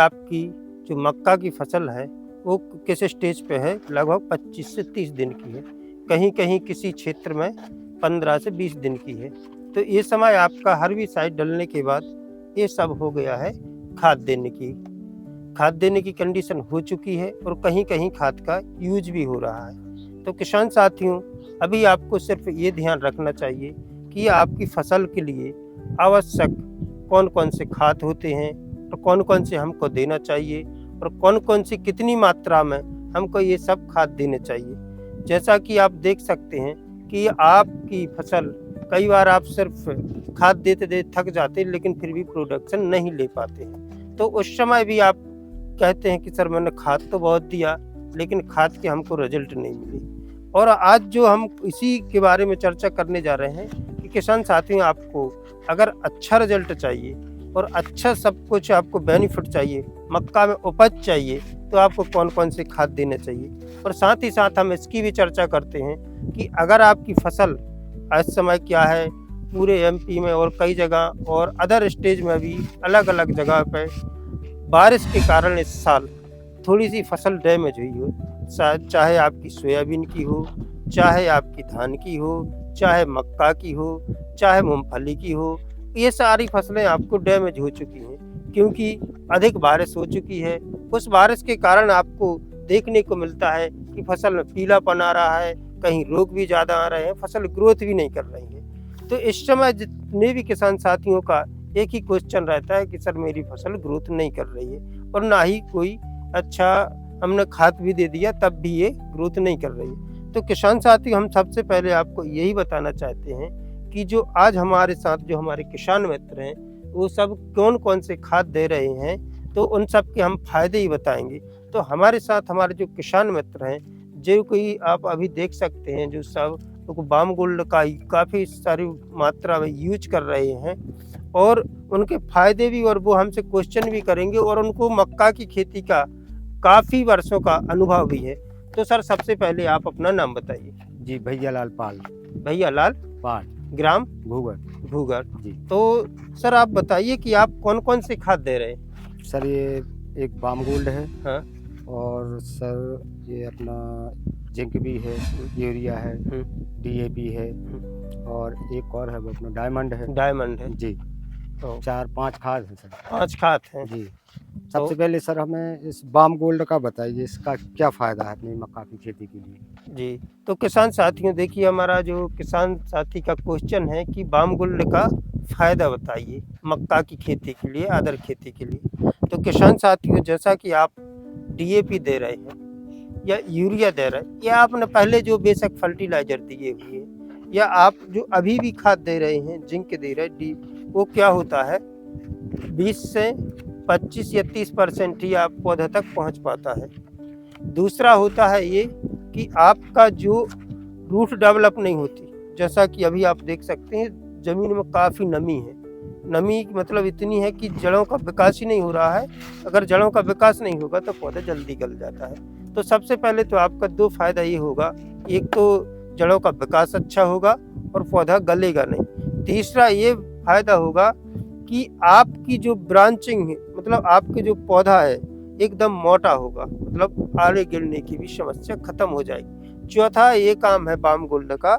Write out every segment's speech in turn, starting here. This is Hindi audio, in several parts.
आपकी जो मक्का की फसल है वो किस स्टेज पे है? लगभग 25 से 30 दिन की है। कहीं-कहीं किसी क्षेत्र में 15 से 20 दिन की है। तो ये समय आपका हर्बिसाइड डलने के बाद ये सब हो गया है खाद देने की। खाद देने की कंडीशन हो चुकी है और कहीं-कहीं खाद का यूज़ भी हो रहा है। तो किसान साथियों, अभी आपको सिर्फ़ ये ध्यान रखना चाहिए कि आपकी फसल के लिए आवश्यक कौन-कौन से खाद होते हैं और कौन-कौन से हमको देना चाहिए और कौन-कौन सी कितनी मात्रा में हमको ये सब खाद देने चाहिए। जैसा कि आप देख सकते हैं कि आपकी फसल कई बार आप सिर्फ खाद देते-देते थक जाते हैं, लेकिन फिर भी प्रोडक्शन नहीं ले पाते हैं। तो उस समय भी आप कहते हैं कि सर मैंने खाद तो बहुत दिया, लेकिन खाद के हमको रिजल्ट नहीं मिले। और आज जो हम इसी के बारे में चर्चा करने जा रहे हैं कि किसान साथियों, आपको अगर अच्छा रिजल्ट चाहिए और अच्छा सब कुछ आपको बेनिफिट चाहिए, मक्का में उपज चाहिए, तो आपको कौन-कौन से खाद देने चाहिए। और साथ ही साथ हम इसकी भी चर्चा करते हैं कि अगर आपकी फसल इस समय क्या है, पूरे एमपी में और कई जगह और अदर स्टेज में भी अलग-अलग जगह पे बारिश के कारण इस साल थोड़ी-सी फसल डैमेज हुई हो, चाहे आपकी सोयाबीन की हो, चाहे आपकी धान की हो, चाहे मक्का की हो, चाहे मूँगफली की हो, ये सारी फसलें आपको डैमेज हो चुकी हैं क्योंकि अधिक बारिश हो चुकी है। उस बारिश के कारण आपको देखने को मिलता है कि फसल में पीलापन आ रहा है, कहीं रोग भी ज़्यादा आ रहे हैं, फसल ग्रोथ भी नहीं कर रही है। तो इस समय जितने भी किसान साथियों का एक ही क्वेश्चन रहता है कि सर मेरी फसल ग्रोथ नहीं कर रही है और ना ही कोई अच्छा हमने खाद भी दे दिया तब भी ये ग्रोथ नहीं कर रही है। तो किसान साथी, हम सबसे पहले आपको यही बताना चाहते हैं कि जो आज हमारे साथ जो हमारे किसान मित्र हैं वो सब कौन-कौन से खाद दे रहे हैं, तो उन सब के हम फायदे ही बताएंगे। तो हमारे साथ हमारे जो किसान मित्र हैं, जो कोई आप अभी देख सकते हैं, जो सब बाम गोल्ड का काफ़ी सारी मात्रा में यूज कर रहे हैं और उनके फायदे भी, और वो हमसे क्वेश्चन भी करेंगे और उनको मक्का की खेती का काफ़ी वर्षों का अनुभव भी है। तो सर सबसे पहले आप अपना नाम बताइए। जी, भैयालाल पाल। भैयालाल पाल, ग्राम भूगर। भूगर। जी। तो सर आप बताइए कि आप कौन-कौन से खाद दे रहे हैं? सर ये एक बाम गोल्ड है हाँ। और सर ये अपना जिंक भी है, यूरिया है, डीएपी है और एक और है वो अपना डायमंड है। डायमंड है। जी, तो 4-5 खाद हैं सर। 5 खाद हैं। जी। सबसे पहले सर हमें इस बाम गोल्ड का बताइए, इसका क्या फ़ायदा है अपनी मक्का की खेती के लिए? जी, तो किसान साथियों, देखिए हमारा जो किसान साथी का क्वेश्चन है कि बाम गोल्ड का फ़ायदा बताइए मक्का की खेती के लिए, अदर खेती के लिए। तो किसान साथियों, जैसा कि आप डीएपी दे रहे हैं या यूरिया दे रहे हैं या आपने पहले जो बेशक फर्टिलाइज़र दिए हुए हैं या आप जो अभी भी खाद दे रहे हैं, जिंक दे रहे हैं, वो क्या होता है 20 से 25 या 30% ही आप पौधे तक पहुंच पाता है। दूसरा होता है ये कि आपका जो रूट डेवलप नहीं होती, जैसा कि अभी आप देख सकते हैं ज़मीन में काफ़ी नमी है। नमी मतलब इतनी है कि जड़ों का विकास ही नहीं हो रहा है। अगर जड़ों का विकास नहीं होगा तो पौधा जल्दी गल जाता है। तो सबसे पहले तो आपका 2 फायदा ये होगा, एक तो जड़ों का विकास अच्छा होगा और पौधा गलेगा नहीं। तीसरा ये फायदा होगा कि आपकी जो ब्रांचिंग है, मतलब आपके जो पौधा है एकदम मोटा होगा, मतलब आड़े गिरने की भी समस्या खत्म हो जाएगी। चौथा ये काम है बाम गोल्ड का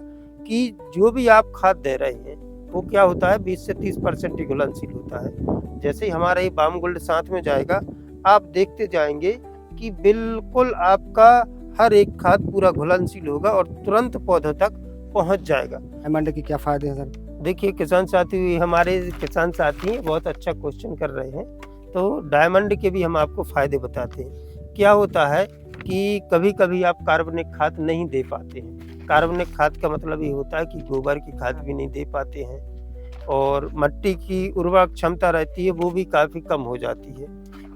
कि जो भी आप खाद दे रहे हैं वो क्या होता है 20 से 30% ही घुलनशील होता है। जैसे ही हमारा ये बाम गोल्ड साथ में जाएगा, आप देखते जाएंगे कि बिल्कुल आपका हर एक खाद पूरा घुलनशील होगा और तुरंत पौधों तक पहुंच जाएगा। डायमंड के क्या फ़ायदे हैं सर? देखिए किसान साथी, हमारे किसान साथी बहुत अच्छा क्वेश्चन कर रहे हैं। तो डायमंड के भी हम आपको फ़ायदे बताते हैं। क्या होता है कि कभी-कभी आप कार्बनिक खाद नहीं दे पाते हैं। कार्बनिक खाद का मतलब ये होता है कि गोबर की खाद भी नहीं दे पाते हैं और मिट्टी की उर्वरक क्षमता रहती है वो भी काफ़ी कम हो जाती है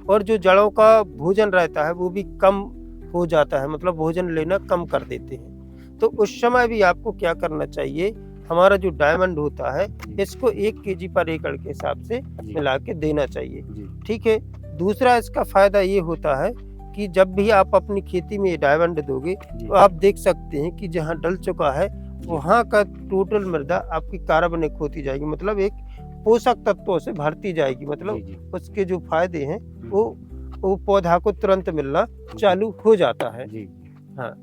और जो जड़ों का भोजन रहता है वो भी कम हो जाता है, मतलब भोजन लेना कम कर देते हैं। तो उस समय भी आपको क्या करना चाहिए, हमारा जो डायमंड होता है इसको 1 केजी पर एकड़ के हिसाब से मिला के देना चाहिए। ठीक है। दूसरा इसका फ़ायदा ये होता है कि जब भी आप अपनी खेती में ये डायमंड दोगे तो आप देख सकते हैं कि जहाँ डल चुका है वहाँ का टोटल मृदा आपकी कार्बनिक होती जाएगी, मतलब एक पोषक तत्वों से भरती जाएगी, मतलब उसके जो फायदे हैं वो वो पौधा को तुरंत मिलना चालू हो जाता है। जी। हाँ।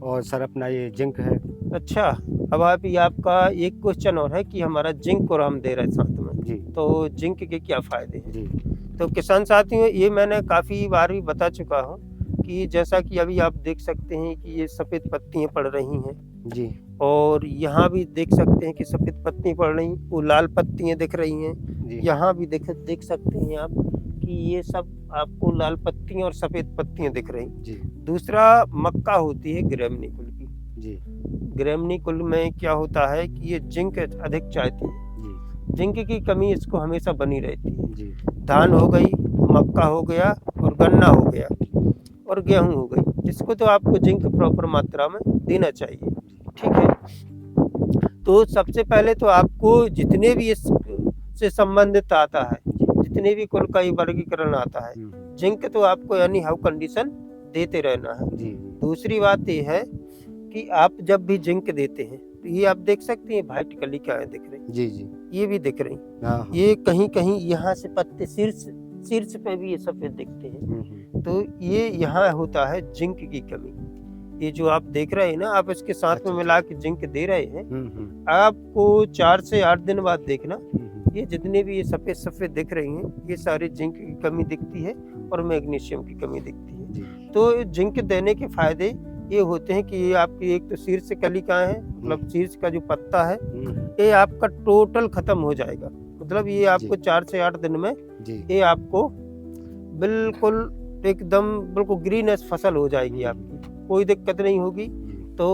और सर अपना ये जिंक है। अच्छा, अब आप ये आपका एक क्वेश्चन और है कि हमारा जिंक और हम दे रहे हैं साथ में, जी। तो जिंक के क्या फायदे हैं? जी। तो किसान साथियों, ये मैंने काफ़ी बार भी बता चुका हूँ कि जैसा कि अभी आप देख सकते हैं कि ये सफ़ेद पत्तियाँ पड़ रही हैं, जी। और यहाँ भी देख सकते हैं कि सफ़ेद पत्तियाँ पड़ रही, वो लाल पत्तियाँ दिख रही हैं। जी। यहाँ भी देख सकते हैं आप कि ये सब आपको लाल पत्तियाँ और सफ़ेद पत्तियाँ दिख रही। जी। दूसरा, मक्का होती है ग्रैमनी कुल की। जी। ग्रैमनी कुल में क्या होता है कि ये जिंक अधिक चाहती है। जी। जिंक की कमी इसको हमेशा बनी रहती है। जी। धान हो गई, मक्का हो गया और गन्ना हो गया और गेहूं हो गई, इसको तो आपको जिंक प्रॉपर मात्रा में देना चाहिए। ठीक है, तो सबसे पहले तो आपको जितने भी इससे संबंधित आता है, जितने भी कुल का वर्गीकरण आता है, जिंक तो आपको यानी हाउ कंडीशन देते रहना है। जी। दूसरी बात ये है कि आप जब भी जिंक देते हैं तो ये आप देख सकते हैं वाइट कली क्या है दिख रही। जी। जी। ये भी दिख रही। हाँ। ये कहीं कहीं यहाँ से पत्ते शीर्ष पे भी ये सफेद दिखते हैं, तो ये यहाँ होता है जिंक की कमी। ये जो आप देख रहे हैं ना, आप इसके साथ में मिला के जिंक दे रहे हैं, आपको 4 से 8 दिन बाद देखना ये जितने भी ये सफेद सफेद दिख रही हैं, ये सारी जिंक की कमी दिखती है और मैग्नीशियम की कमी दिखती है। तो जिंक देने के फायदे ये होते हैं कि ये आपकी एक तो शीर्ष कली का है, मतलब शीर्ष का जो पत्ता है ये आपका टोटल खत्म हो जाएगा। मतलब ये आपको 4 से 8 दिन में ये आपको बिल्कुल एकदम बिल्कुल ग्रीनस फसल हो जाएगी आपकी, कोई दिक्कत नहीं होगी। तो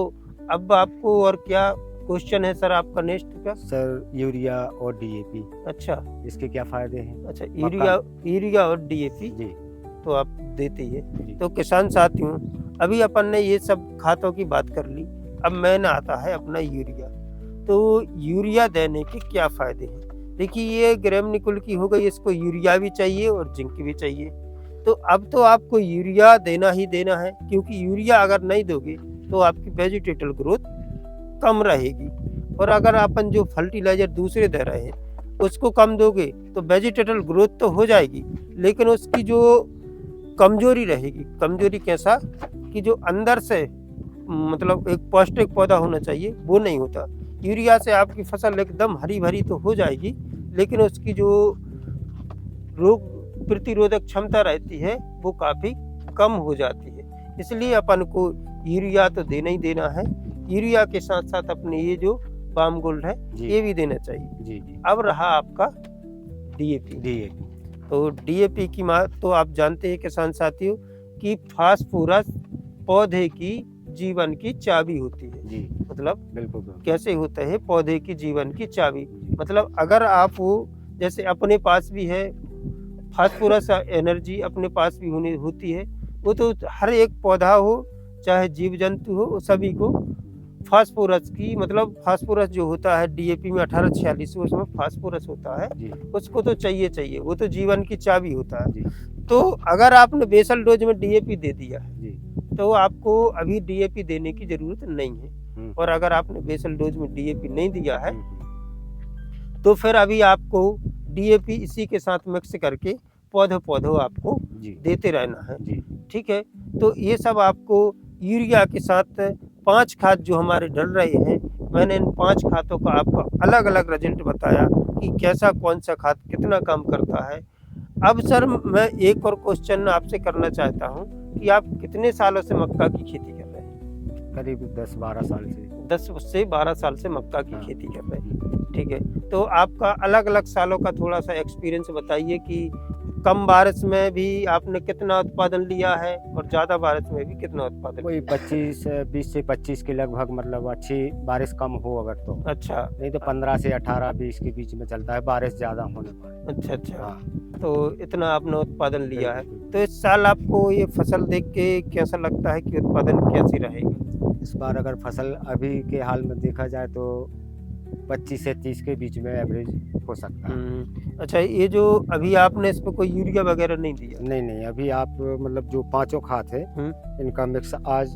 अब आपको और क्या क्वेश्चन है सर आपका नेक्स्ट का? सर यूरिया और डीएपी। अच्छा, इसके क्या फायदे हैं? अच्छा, यूरिया और डीएपी जी तो आप देते ही है। तो किसान साथियों, अभी अपन ने ये सब खातों की बात कर ली, अब मेन आता है अपना यूरिया। तो यूरिया देने के क्या फायदे हैं? देखिए, ये ग्रैमनी कुल की हो गई, इसको यूरिया भी चाहिए और जिंक भी चाहिए। तो अब तो आपको यूरिया देना ही देना है, क्योंकि यूरिया अगर नहीं दोगे तो आपकी वेजिटेटिव ग्रोथ कम रहेगी, और अगर अपन जो फर्टिलाइजर दूसरे दे रहे हैं उसको कम दोगे तो वेजिटेटिव ग्रोथ तो हो जाएगी, लेकिन उसकी जो कमजोरी रहेगी, कमजोरी कैसा कि जो अंदर से मतलब एक पौष्टिक पौधा होना चाहिए वो नहीं होता। यूरिया से आपकी फसल एकदम हरी भरी तो हो जाएगी, लेकिन उसकी जो रोग प्रतिरोधक क्षमता रहती है वो काफ़ी कम हो जाती है। इसलिए अपन को यूरिया तो देना ही देना है। यूरिया के साथ साथ अपने ये जो पाम गोल्ड है ये भी देना चाहिए। जी। जी। अब रहा आपका डीएपी। तो डीएपी की बात तो आप जानते हैं किसान साथियों कि फास्फोरस पौधे की जीवन की चाबी होती है। जी। मतलब बिल्कुल कैसे होता है पौधे की जीवन की चाबी? मतलब अगर आप वो जैसे अपने पास भी है फास्फोरस एनर्जी अपने पास भी होती है, वो तो हर एक पौधा हो चाहे जीव जंतु हो सभी को फास्फोरस की, मतलब फास्फोरस जो होता है डीएपी में 1846 उसमें फास्फोरस होता है, उसको तो चाहिए, वो तो जीवन की चाबी होता है। तो अगर आपने बेसल डोज में डीएपी दे दिया है तो आपको अभी डीएपी देने की जरूरत नहीं है, और अगर आपने बेसल डोज में डीएपी नहीं दिया है तो फिर अभी आपको डीएपी इसी के साथ मिक्स करके पौधों आपको देते रहना है। ठीक है, तो ये सब आपको यूरिया के साथ 5 खाद जो हमारे डल रहे हैं, मैंने इन 5 खादों का आपको अलग अलग रिजल्ट बताया कि कैसा कौन सा खाद कितना काम करता है। अब सर मैं एक और क्वेश्चन आपसे करना चाहता हूँ कि आप कितने सालों से मक्का की खेती कर रहे हैं? करीब 10-12 साल से। 10 से 12 साल से मक्का की खेती कर रहे हैं। ठीक है, तो आपका अलग अलग सालों का थोड़ा सा एक्सपीरियंस बताइए कि कम बारिश में भी आपने कितना उत्पादन लिया है और ज़्यादा बारिश में भी कितना उत्पादन? वही 20 से 25 के लगभग, मतलब अच्छी बारिश कम हो अगर तो। अच्छा, नहीं तो 15 से 18-20 के बीच में चलता है बारिश ज़्यादा होने पर। अच्छा। हाँ। तो इतना आपने उत्पादन लिया है, तो इस साल आपको ये फसल देख के कैसा लगता है कि उत्पादन कैसी रहेगा? इस बार अगर फसल अभी के हाल में देखा जाए तो 25 से 30 के बीच में एवरेज हो सकता है। अच्छा, ये जो अभी आपने इस पर कोई यूरिया वगैरह नहीं दिया? नहीं, अभी आप मतलब जो 5 खाद है इनका मिक्स आज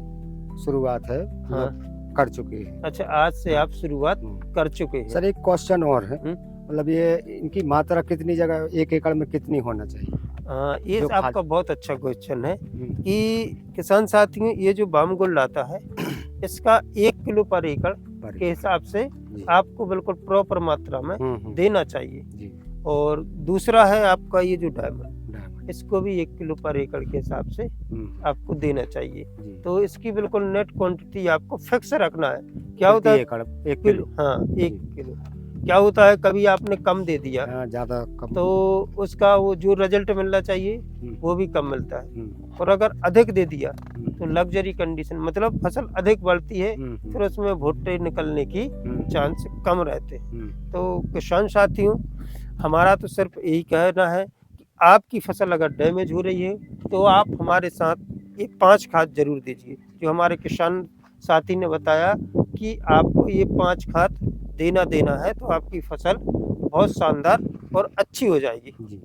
शुरुआत है। हाँ। कर चुके हैं। अच्छा, आज से आप शुरुआत कर चुके हैं। सर एक क्वेश्चन और है, मतलब ये इनकी मात्रा कितनी जगह 1 एकड़ में कितनी होना चाहिए? हाँ, ये जो खाद आपका बहुत अच्छा क्वेश्चन है हुँ, कि किसान साथियों ये जो बाम गोल्ड आता है इसका 1 किलो पर एकड़ पर के हिसाब से जी। आपको बिल्कुल प्रॉपर मात्रा में हुँ। देना चाहिए। जी, और दूसरा है आपका ये जो डायमंड, डायमंड। इसको भी 1 किलो पर एकड़ के हिसाब से हुँ, आपको देना चाहिए। जी। तो इसकी बिल्कुल नेट क्वांटिटी आपको फिक्स रखना है। क्या होता प्रति है एकड़ 1 किलो। हाँ, 1 जी। किलो। क्या होता है कभी आपने कम दे दिया हाँ, ज़्यादा कम। तो उसका वो जो रिजल्ट मिलना चाहिए हुँ, वो भी कम मिलता है। हुँ, और अगर अधिक दे दिया हुँ, तो लग्जरी कंडीशन मतलब फसल अधिक बढ़ती है, हुँ, फिर उसमें भुट्टे निकलने की हुँ, चांस कम रहते हैं। हुँ, तो किसान साथियों हमारा तो सिर्फ यही कहना है कि आपकी फसल अगर डैमेज हो रही है तो आप हमारे साथ ये 5 खाद जरूर दीजिए जो हमारे किसान साथी ने बताया कि आपको ये 5 खाद देना है तो आपकी फसल बहुत शानदार और अच्छी हो जाएगी। जी।